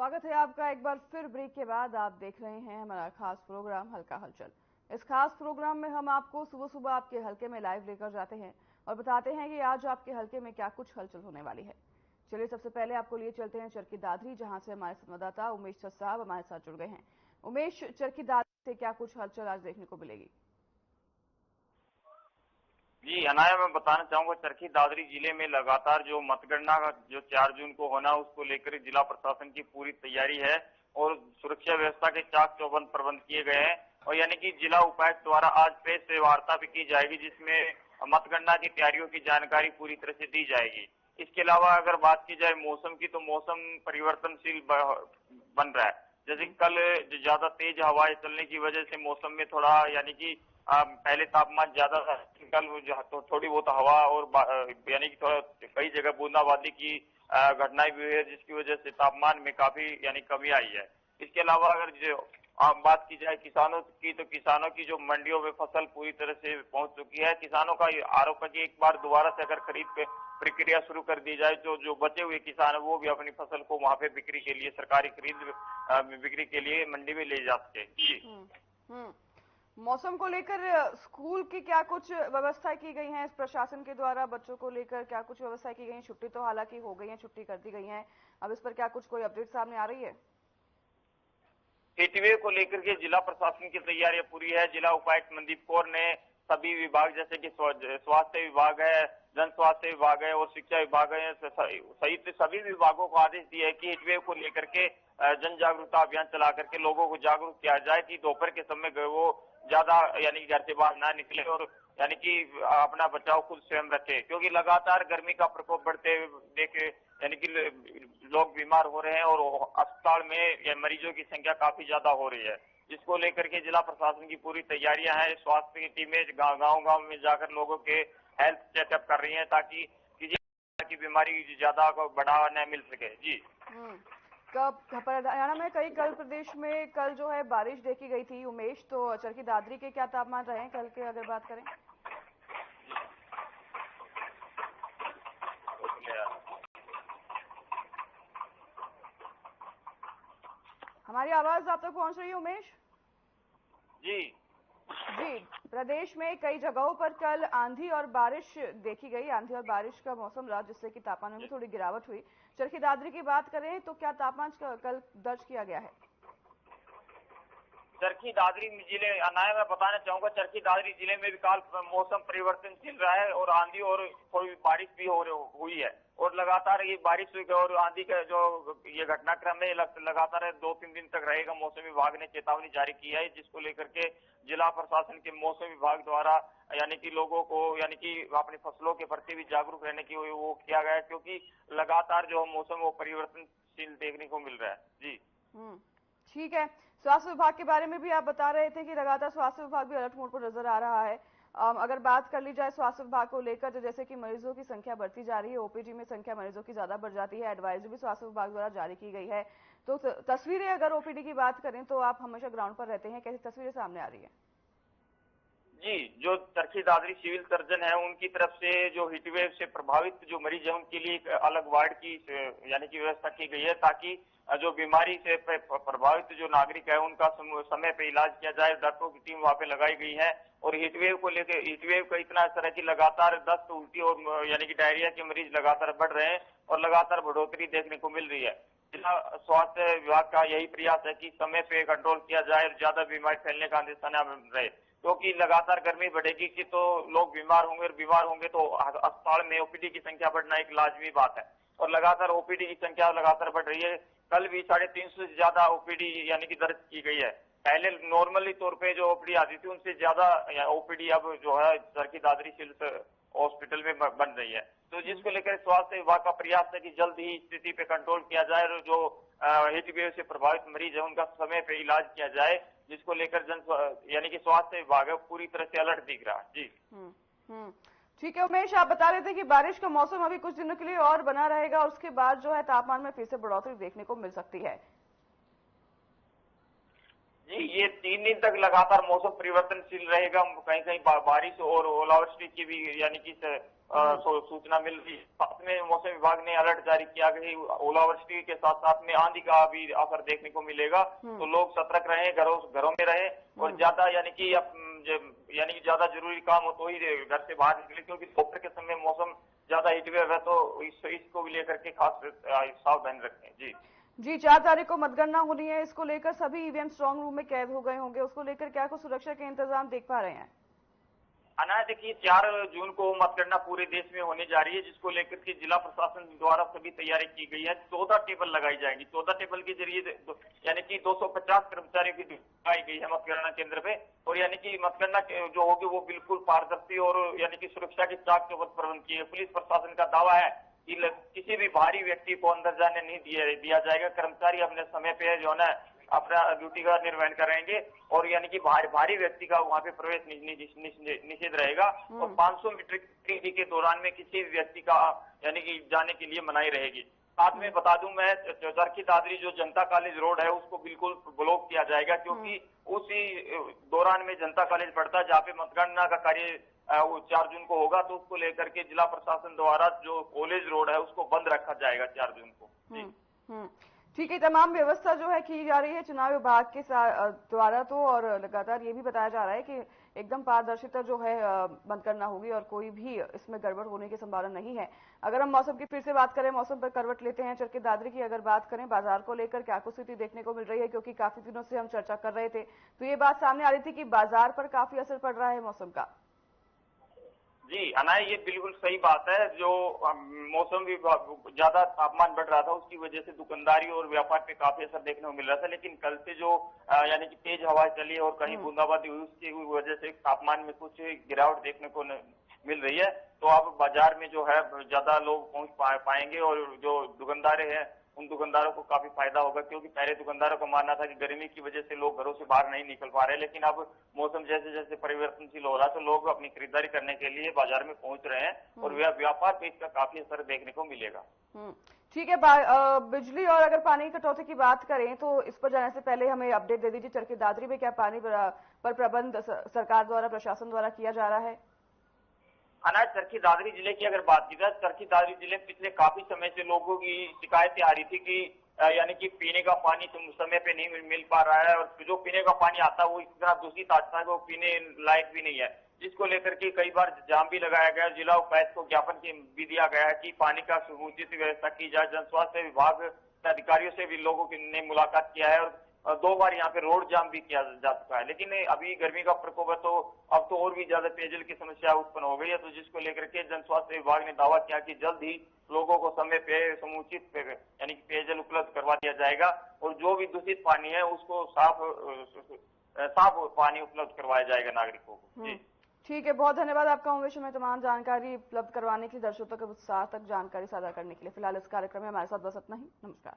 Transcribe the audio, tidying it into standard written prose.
स्वागत है आपका एक बार फिर ब्रेक के बाद। आप देख रहे हैं हमारा खास प्रोग्राम हल्का हलचल। इस खास प्रोग्राम में हम आपको सुबह सुबह आपके हलके में लाइव लेकर जाते हैं और बताते हैं कि आज आपके हलके में क्या कुछ हलचल होने वाली है। चलिए सबसे पहले आपको लिए चलते हैं चरखी दादरी, जहां से हमारे संवाददाता उमेश छत साहब हमारे साथ जुड़ गए हैं। उमेश, चरखी दादरी से क्या कुछ हलचल आज देखने को मिलेगी? जी अनाया, मैं बताना चाहूंगा चरखी दादरी जिले में लगातार जो मतगणना का जो 4 जून को होना उसको लेकर जिला प्रशासन की पूरी तैयारी है और सुरक्षा व्यवस्था के चाक चौबंद प्रबंध किए गए हैं। और यानी कि जिला उपायुक्त द्वारा आज प्रेस से वार्ता भी की जाएगी, जिसमें मतगणना की तैयारियों की जानकारी पूरी तरह से दी जाएगी। इसके अलावा अगर बात की जाए मौसम की, तो मौसम परिवर्तनशील बन रहा है। जैसे कल ज्यादा तेज हवाएं चलने की वजह से मौसम में थोड़ा यानी कि पहले तापमान ज्यादा था, कल तो थोड़ी बहुत हवा और यानी कि थोड़ा कई जगह बूंदाबांदी की घटनाएं भी हुई है, जिसकी वजह से तापमान में काफी यानी कमी आई है। इसके अलावा अगर जो बात की जाए किसानों की, तो किसानों की जो मंडियों में फसल पूरी तरह से पहुंच चुकी है। किसानों का आरोप है कि एक बार दोबारा से अगर खरीद प्रक्रिया शुरू कर दी जाए तो जो बचे हुए किसान है वो भी अपनी फसल को वहां पे बिक्री के लिए, सरकारी खरीद बिक्री के लिए मंडी में ले जा सके। जी। मौसम को लेकर स्कूल की क्या कुछ व्यवस्था की गई है प्रशासन के द्वारा? बच्चों को लेकर क्या कुछ व्यवस्था की गई है? छुट्टी तो हालांकि हो गई है, छुट्टी कर दी गई है, अब इस पर क्या कुछ कोई अपडेट सामने आ रही है? हीटवेव को लेकर के जिला प्रशासन की तैयारियां पूरी है। जिला उपायुक्त मनदीप कौर ने सभी विभाग जैसे कि स्वास्थ्य विभाग है, जन स्वास्थ्य विभाग है और शिक्षा विभाग है सहित सभी विभागों को आदेश दिया है कि हीटवेव को लेकर के जन जागरूकता अभियान चला करके लोगों को जागरूक किया जाए कि दोपहर के समय वो ज्यादा यानी कि घर से बाहर ना निकले और यानी कि अपना बचाव खुद स्वयं रखे, क्योंकि लगातार गर्मी का प्रकोप बढ़ते देख यानी कि लोग बीमार हो रहे हैं और अस्पताल में मरीजों की संख्या काफी ज्यादा हो रही है, जिसको लेकर के जिला प्रशासन की पूरी तैयारियां हैं। स्वास्थ्य की टीमें गांव में जाकर लोगों के हेल्थ चेकअप कर रही हैं ताकि किसी की बीमारी ज्यादा को बढ़ावा न मिल सके। जी। हरियाणा में कल प्रदेश में कल जो है बारिश देखी गई थी उमेश, तो चरखी दादरी के क्या तापमान रहे कल के अगर बात करें? हमारी आवाज आप तक पहुंच रही है उमेश? जी जी, प्रदेश में कई जगहों पर कल आंधी और बारिश देखी गई। आंधी और बारिश का मौसम रहा, जिससे कि तापमान में थोड़ी गिरावट हुई। चरखी दादरी की बात करें तो क्या तापमान कल दर्ज किया गया है? चरखी दादरी जिले अनाया, मैं बताना चाहूंगा चरखी दादरी जिले में भी काल मौसम परिवर्तन चल रहा है और आंधी और थोड़ी बारिश भी हुई है और लगातार ये बारिश और आंधी का जो ये घटनाक्रम है लगातार 2-3 दिन तक रहेगा। मौसम विभाग ने चेतावनी जारी की है, जिसको लेकर के जिला प्रशासन के मौसम विभाग द्वारा यानी कि लोगों को यानी कि अपनी फसलों के प्रति भी जागरूक रहने की वो किया गया है, क्योंकि लगातार जो मौसम वो परिवर्तनशील देखने को मिल रहा है। जी ठीक है। स्वास्थ्य विभाग के बारे में भी आप बता रहे थे कि लगातार स्वास्थ्य विभाग भी अलर्ट मोड पर नजर आ रहा है। अगर बात कर ली जाए स्वास्थ्य विभाग को लेकर, तो जैसे कि मरीजों की संख्या बढ़ती जा रही है, ओपीडी में संख्या मरीजों की ज्यादा बढ़ जाती है, एडवाइजरी भी स्वास्थ्य विभाग द्वारा जारी की गई है। तो तस्वीरें अगर ओपीडी की बात करें तो आप हमेशा ग्राउंड पर रहते हैं, कैसी तस्वीरें सामने आ रही है? जी, जो चरखी दादरी सिविल सर्जन है उनकी तरफ से जो हीटवेव से प्रभावित जो मरीज है उनके लिए एक अलग वार्ड की यानी कि व्यवस्था की गई है, ताकि जो बीमारी से प्रभावित जो नागरिक है उनका समय पे इलाज किया जाए। डॉक्टरों की टीम वहां पे लगाई गई है और हीटवेव को लेकर हीटवेव का इतना असर है कि लगातार दस्त, उल्टी और यानी कि डायरिया के मरीज लगातार बढ़ रहे हैं और लगातार बढ़ोतरी देखने को मिल रही है। जिला स्वास्थ्य विभाग का यही प्रयास है कि समय पे कंट्रोल किया जाए और ज्यादा बीमारी फैलने का निशाना रहे, क्योंकि लगातार गर्मी बढ़ेगी कि तो लोग बीमार होंगे और बीमार होंगे तो अस्पताल में ओपीडी की संख्या बढ़ना एक लाजमी बात है और लगातार ओपीडी की संख्या लगातार बढ़ रही है। कल भी 350 से ज्यादा ओपीडी यानी कि दर्ज की गई है। पहले नॉर्मली तौर पे जो ओपीडी आती थी उनसे ज्यादा ओपीडी अब जो है चरखी दादरी सिविल हॉस्पिटल में बन रही है, तो जिसको लेकर स्वास्थ्य विभाग का प्रयास है कि जल्द ही स्थिति पे कंट्रोल किया जाए और जो हीटवेव से प्रभावित मरीज है उनका समय पे इलाज किया जाए, जिसको लेकर यानी कि स्वास्थ्य विभाग है पूरी तरह से अलर्ट दिख रहा है। जी ठीक है उमेश, आप बता रहे थे कि बारिश का मौसम अभी कुछ दिनों के लिए और बना रहेगा और उसके बाद जो है तापमान में फिर से बढ़ोतरी देखने को मिल सकती है। जी, ये 3 दिन तक लगातार मौसम परिवर्तनशील रहेगा। कहीं कहीं बारिश और ओलावृष्टि की भी यानी कि सूचना मिल रही है। साथ में मौसम विभाग ने अलर्ट जारी किया कि ओलावृष्टि के साथ साथ में आंधी का भी असर देखने को मिलेगा। तो लोग सतर्क रहें, घरों में रहें और ज्यादा यानी कि ज्यादा जरूरी काम हो तो ही घर से बाहर निकले, क्योंकि दोपहर के समय मौसम ज्यादा हीटवेव है, तो इसको भी लेकर के खास सावधानी रखें। जी जी, 4 तारीख को मतगणना होनी है, इसको लेकर सभी ईवीएम स्ट्रांग रूम में कैद हो गए होंगे, उसको लेकर क्या कुछ सुरक्षा के इंतजाम देख पा रहे हैं? अनाज देखिए 4 जून को मतगणना पूरे देश में होने जा रही है, जिसको लेकर के जिला प्रशासन द्वारा सभी तैयारी की गई है। 14 टेबल लगाई जाएंगी। 14 टेबल के जरिए यानी कि 250 कर्मचारियों की लगाई गई है मतगणना केंद्र पे, और यानी कि मतगणना जो होगी वो बिल्कुल पारदर्शी और यानी कि सुरक्षा के चाक चौबंद प्रबंध किए। पुलिस प्रशासन का दावा है कि किसी भी बाहरी व्यक्ति को अंदर जाने नहीं दिया जाएगा। कर्मचारी अपने समय पे जो है ना अपना ड्यूटी का निर्वहन करेंगे, और यानी कि भारी व्यक्ति का वहां पे प्रवेश निषेध रहेगा, और 500 मीटर की के दौरान में किसी भी व्यक्ति का यानी कि जाने के लिए मनाही रहेगी। साथ में बता दूं मैं, चरखी दादरी जो जनता कॉलेज रोड है उसको बिल्कुल ब्लॉक किया जाएगा, क्योंकि उसी दौरान में जनता कॉलेज पड़ता है जहाँ पे मतगणना का कार्य 4 जून को होगा। तो उसको लेकर के जिला प्रशासन द्वारा जो कॉलेज रोड है उसको बंद रखा जाएगा 4 जून को। ठीक है, तमाम व्यवस्था जो है की जा रही है चुनाव विभाग के द्वारा, तो और लगातार ये भी बताया जा रहा है कि एकदम पारदर्शिता जो है मतगणना होगी और कोई भी इसमें गड़बड़ होने की संभावना नहीं है। अगर हम मौसम की फिर से बात करें, मौसम पर करवट लेते हैं, चरखी दादरी की अगर बात करें, बाजार को लेकर क्या कुछ स्थिति देखने को मिल रही है? क्योंकि काफी दिनों से हम चर्चा कर रहे थे तो ये बात सामने आ रही थी कि बाजार पर काफी असर पड़ रहा है मौसम का। जी अनाय, ये बिल्कुल सही बात है। जो मौसम भी ज्यादा तापमान बढ़ रहा था उसकी वजह से दुकानदारी और व्यापार पे काफी असर देखने को मिल रहा था, लेकिन कल से जो यानी कि तेज हवा चली और कहीं बूंदाबांदी हुई उसकी वजह से तापमान में कुछ गिरावट देखने को मिल रही है। तो अब बाजार में जो है ज्यादा लोग पहुंच पाएंगे, और जो दुकानदार हैं उन दुकानदारों को काफी फायदा होगा, क्योंकि पहले दुकानदारों का मानना था कि गर्मी की वजह से लोग घरों से बाहर नहीं निकल पा रहे, लेकिन अब मौसम जैसे जैसे परिवर्तनशील हो रहा है तो लोग अपनी खरीदारी करने के लिए बाजार में पहुंच रहे हैं, और व्यापार पे इसका काफी असर देखने को मिलेगा। ठीक है, बिजली और अगर पानी की कटौती की बात करें तो इस पर जाने से पहले हमें अपडेट दे दीजिए, चरखी दादरी में क्या पानी पर प्रबंध सरकार द्वारा, प्रशासन द्वारा किया जा रहा है? अनाज चरखी दादरी जिले की अगर बात की जाए, चरखी दादरी जिले पिछले काफी समय से लोगों की शिकायतें आ रही थी कि यानी कि पीने का पानी समय पे नहीं मिल पा रहा है, और जो पीने का पानी आता है वो इतना दूषित आता है वो पीने लायक भी नहीं है, जिसको लेकर के कई बार जाम भी लगाया गया। जिला उपायुक्त को ज्ञापन भी दिया गया है कि पानी का समुचित व्यवस्था की जाए। जन स्वास्थ्य विभाग के अधिकारियों से भी लोगों ने मुलाकात किया है, और 2 बार यहाँ पे रोड जाम भी किया जा चुका है। लेकिन अभी गर्मी का प्रकोप है तो अब तो और भी ज्यादा पेयजल की समस्या उत्पन्न हो गई है, तो जिसको लेकर के जन स्वास्थ्य विभाग ने दावा किया कि जल्द ही लोगों को समय पे समुचित यानी कि पेयजल उपलब्ध करवा दिया जाएगा, और जो भी दूषित पानी है उसको साफ पानी उपलब्ध करवाया जाएगा नागरिकों को। जी ठीक है, बहुत धन्यवाद आपका उमेश में तमाम जानकारी उपलब्ध करवाने के लिए, दर्शकों के उत्साह तक जानकारी साझा करने के लिए। फिलहाल इस कार्यक्रम में हमारे साथ बस इतना ही। नमस्कार।